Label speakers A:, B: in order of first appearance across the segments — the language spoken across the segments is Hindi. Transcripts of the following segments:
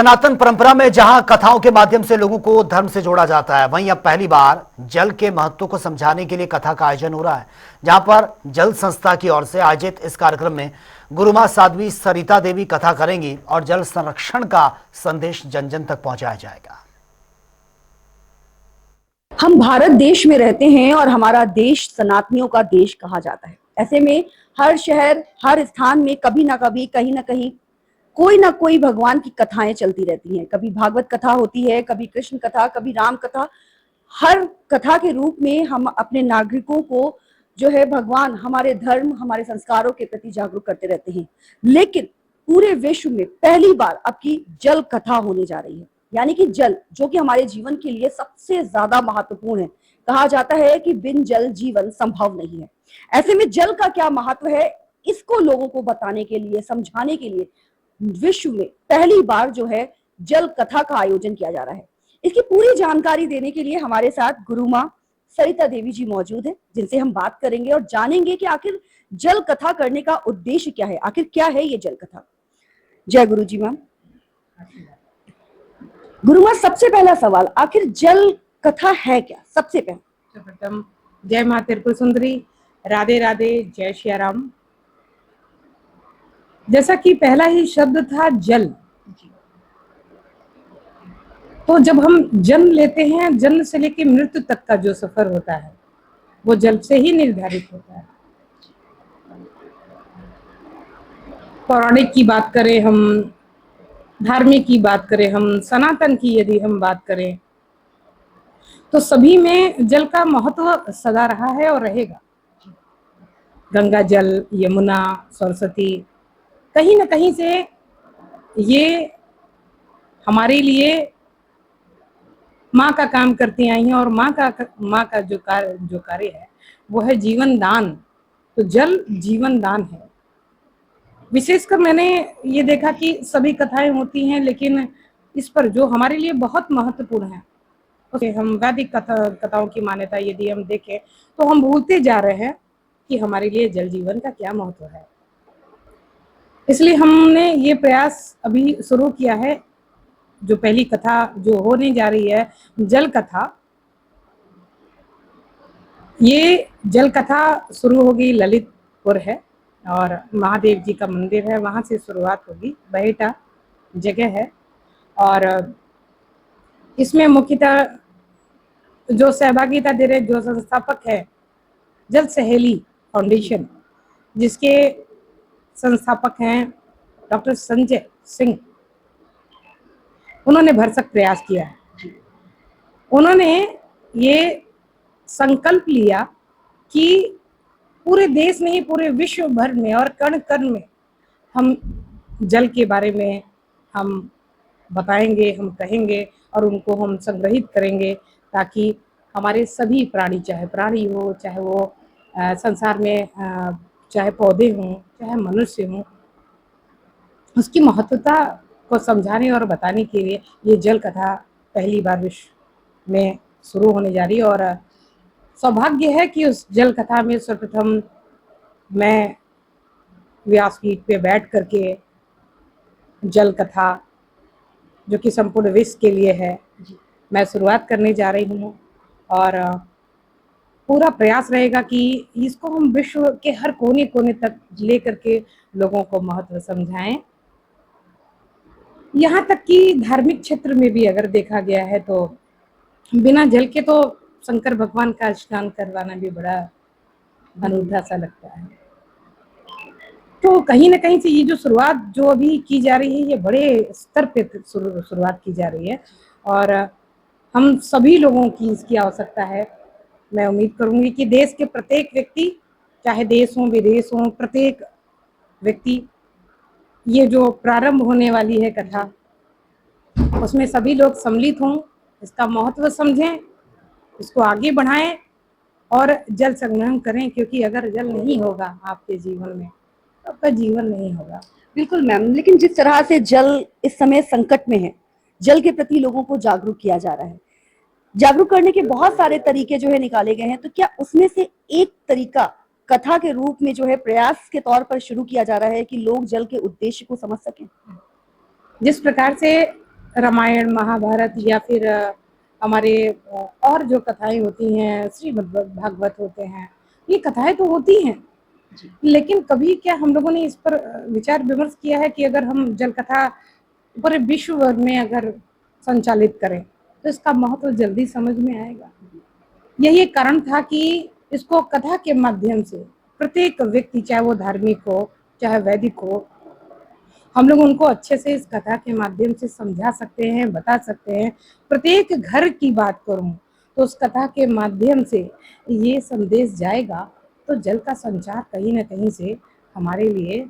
A: सनातन परंपरा में जहां कथाओं के माध्यम से लोगों को धर्म से जोड़ा जाता है, वहीं अब पहली बार जल के महत्व को समझाने के लिए कथा का आयोजन हो रहा है। जहां पर जल संस्था की ओर से आयोजित इस कार्यक्रम में गुरुमां साध्वी सरिता देवी कथा करेंगी और जल संरक्षण का संदेश जन जन तक पहुंचाया जाएगा।
B: हम भारत देश में रहते हैं और हमारा देश सनातनियों का देश कहा जाता है। ऐसे में हर शहर, हर स्थान में कभी ना कभी, कहीं ना कहीं कोई ना कोई भगवान की कथाएं चलती रहती हैं। कभी भागवत कथा होती है, कभी कृष्ण कथा, कभी राम कथा। हर कथा के रूप में हम अपने नागरिकों को जो है भगवान, हमारे धर्म, हमारे संस्कारों के प्रति जागरूक करते रहते हैं। लेकिन पूरे विश्व में पहली बार अब की जल कथा होने जा रही है। यानी कि जल, जो कि हमारे जीवन के लिए सबसे ज्यादा महत्वपूर्ण है। कहा जाता है कि बिन जल जीवन संभव नहीं है। ऐसे में जल का क्या महत्व है, इसको लोगों को बताने के लिए, समझाने के लिए विश्व में पहली बार जो है जल कथा का आयोजन किया जा रहा है। इसकी पूरी जानकारी देने के लिए हमारे साथ गुरुमां सरिता देवी जी मौजूद हैं, जिनसे हम बात करेंगे और जानेंगे कि आखिर जल कथा करने का उद्देश्य क्या है, आखिर क्या है ये जल कथा। जय गुरु जी मैम। गुरुमां, सबसे पहला सवाल, आखिर जल कथा है क्या? सबसे पहले
C: जय मां त्रिपुर सुंदरी, राधे राधे, जय श्री राम। जैसा कि पहला ही शब्द था जल, तो जब हम जन्म लेते हैं, जन्म से लेकर मृत्यु तक का जो सफर होता है वो जल से ही निर्धारित होता है। पौराणिक की बात करें हम, धार्मिक की बात करें हम, सनातन की यदि हम बात करें, तो सभी में जल का महत्व सदा रहा है और रहेगा। गंगा जल, यमुना, सरस्वती, कहीं ना कहीं से ये हमारे लिए माँ का काम करती आई हैं और माँ का जो कार्य है वो है जीवन दान। तो जल जीवन दान है। विशेषकर मैंने ये देखा कि सभी कथाएं होती हैं, लेकिन इस पर जो हमारे लिए बहुत महत्वपूर्ण है, उसे हम वैदिक कथाओं की मान्यता यदि हम देखें तो हम भूलते जा रहे हैं कि हमारे लिए जल जीवन का क्या महत्व है। इसलिए हमने ये प्रयास अभी शुरू किया है। जो पहली कथा जो होने जा रही है जल कथा, ये जल कथा शुरू होगी, ललितपुर है और महादेव जी का मंदिर है, वहां से शुरुआत होगी। बहेटा जगह है और इसमें मुख्यतः जो सहभागिता दे रहे, जो संस्थापक है जल सहेली फाउंडेशन, जिसके संस्थापक हैं डॉक्टर संजय सिंह, उन्होंने भरसक प्रयास किया है। उन्होंने ये संकल्प लिया कि पूरे देश में ही, पूरे विश्व भर में और कण कण में हम जल के बारे में हम बताएंगे, हम कहेंगे और उनको हम संग्रहित करेंगे, ताकि हमारे सभी प्राणी, चाहे प्राणी हो, चाहे वो संसार में चाहे पौधे हों, चाहे मनुष्य हों, उसकी महत्वता को समझाने और बताने के लिए ये जल कथा पहली बार विश्व में शुरू होने जा रही है। और सौभाग्य है कि उस जल कथा में सर्वप्रथम मैं व्यासपीठ पे बैठ करके जल कथा, जो कि संपूर्ण विश्व के लिए है, मैं शुरुआत करने जा रही हूँ। और पूरा प्रयास रहेगा कि इसको हम विश्व के हर कोने कोने तक ले करके लोगों को महत्व समझाएं। यहाँ तक कि धार्मिक क्षेत्र में भी अगर देखा गया है तो बिना जल के तो शंकर भगवान का स्नान करवाना भी बड़ा अनूठा सा लगता है। तो कहीं ना कहीं से ये जो शुरुआत जो अभी की जा रही है, ये बड़े स्तर पे शुरुआत की जा रही है और हम सभी लोगों की इसकी आवश्यकता है। मैं उम्मीद करूंगी कि देश के प्रत्येक व्यक्ति, चाहे देश हो विदेश हो, प्रत्येक व्यक्ति, ये जो प्रारंभ होने वाली है कथा, उसमें सभी लोग सम्मिलित हों, इसका महत्व समझें, इसको आगे बढ़ाएं और जल संग्रहण करें, क्योंकि अगर जल नहीं होगा आपके जीवन में तो आपका जीवन नहीं होगा।
B: बिल्कुल मैम, लेकिन जिस तरह से जल इस समय संकट में है, जल के प्रति लोगों को जागरूक किया जा रहा है, जागरूक करने के बहुत सारे तरीके जो है निकाले गए हैं, तो क्या उसमें से एक तरीका कथा के रूप में जो है प्रयास के तौर पर शुरू किया जा रहा है कि लोग जल के उद्देश्य को समझ सकें?
C: जिस प्रकार से रामायण महाभारत या फिर हमारे और जो कथाएं होती हैं, श्रीमद् भागवत होते हैं, ये कथाएं तो होती हैं, लेकिन कभी क्या हम लोगों ने इस पर विचार विमर्श किया है कि अगर हम जल कथा पूरे विश्व भर में अगर संचालित करें तो इसका महत्व जल्दी समझ में आएगा। यही एक कारण था कि इसको कथा के माध्यम से प्रत्येक व्यक्ति, चाहे वो धार्मिक हो चाहे वैदिक हो, हम लोग उनको अच्छे से इस कथा के माध्यम से समझा सकते हैं, बता सकते हैं। प्रत्येक घर की बात करूं तो उस कथा के माध्यम से ये संदेश जाएगा तो जल का संचार कहीं ना कहीं से हमारे लिए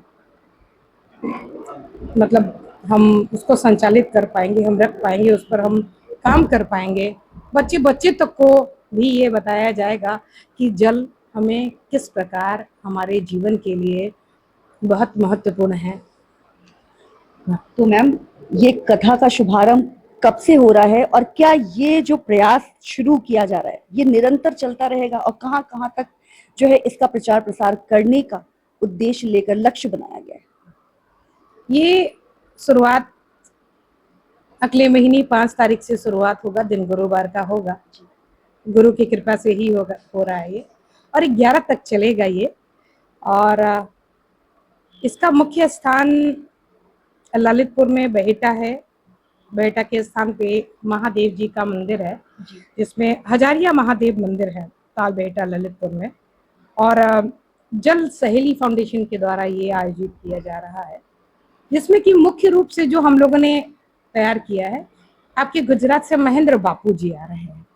C: मतलब हम उसको संचालित कर पाएंगे, हम रख पाएंगे, उस पर हम काम कर पाएंगे। बच्चे बच्चे तक को भी ये बताया जाएगा कि जल हमें किस प्रकार हमारे जीवन के लिए बहुत महत्वपूर्ण है।
B: तो मैम, ये कथा का शुभारंभ कब से हो रहा है और क्या ये जो प्रयास शुरू किया जा रहा है ये निरंतर चलता रहेगा, और कहाँ कहाँ तक जो है इसका प्रचार प्रसार करने का उद्देश्य लेकर लक्ष्य बनाया गया है?
C: ये शुरुआत अगले महीने 5 तारीख से शुरुआत होगा, दिन गुरुवार का होगा। गुरु की कृपा से ही होगा, हो रहा है ये, और 11 तक चलेगा ये। और इसका मुख्य स्थान ललितपुर में बेहटा है। बेहटा के स्थान पे महादेव जी का मंदिर है, जिसमें हजारिया महादेव मंदिर है ताल बेहटा ललितपुर में। और जल सहेली फाउंडेशन के द्वारा ये आयोजित किया जा रहा है, जिसमें कि मुख्य रूप से जो हम लोगों ने तैयार किया है, आपके गुजरात से महेंद्र बापू जी आ रहे हैं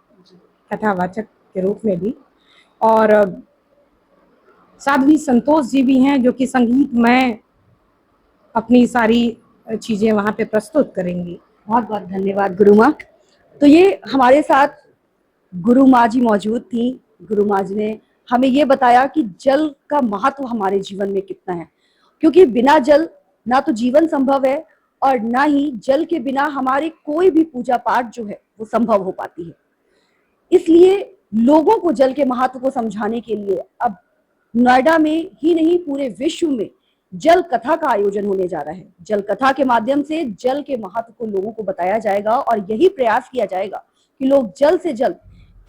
C: कथावाचक के रूप में भी, और साध्वी संतोष जी भी हैं जो कि संगीतमय अपनी सारी चीजें वहां पे प्रस्तुत करेंगी।
B: बहुत बहुत धन्यवाद गुरु माँ। तो ये हमारे साथ गुरु माँ जी मौजूद थी। गुरु माँ जी ने हमें ये बताया कि जल का महत्व हमारे जीवन में कितना है, क्योंकि बिना जल ना तो जीवन संभव है और ना ही जल के बिना हमारे कोई भी पूजा पाठ जो है वो संभव हो पाती है। इसलिए लोगों को जल के महत्व को समझाने के लिए अब नोएडा में ही नहीं पूरे विश्व में जल कथा का आयोजन होने जा रहा है। जल कथा के माध्यम से जल के महत्व को लोगों को बताया जाएगा और यही प्रयास किया जाएगा कि लोग जल्द से जल्द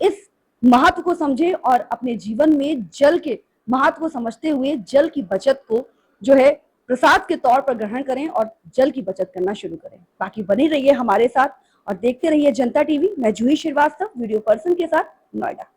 B: इस महत्व को समझें और अपने जीवन में जल के महत्व को समझते हुए जल की बचत को जो है प्रसाद के तौर पर ग्रहण करें और जल की बचत करना शुरू करें। बाकी बने रहिए हमारे साथ और देखते रहिए जनता टीवी। मैं जूही श्रीवास्तव, वीडियो पर्सन के साथ, नोएडा।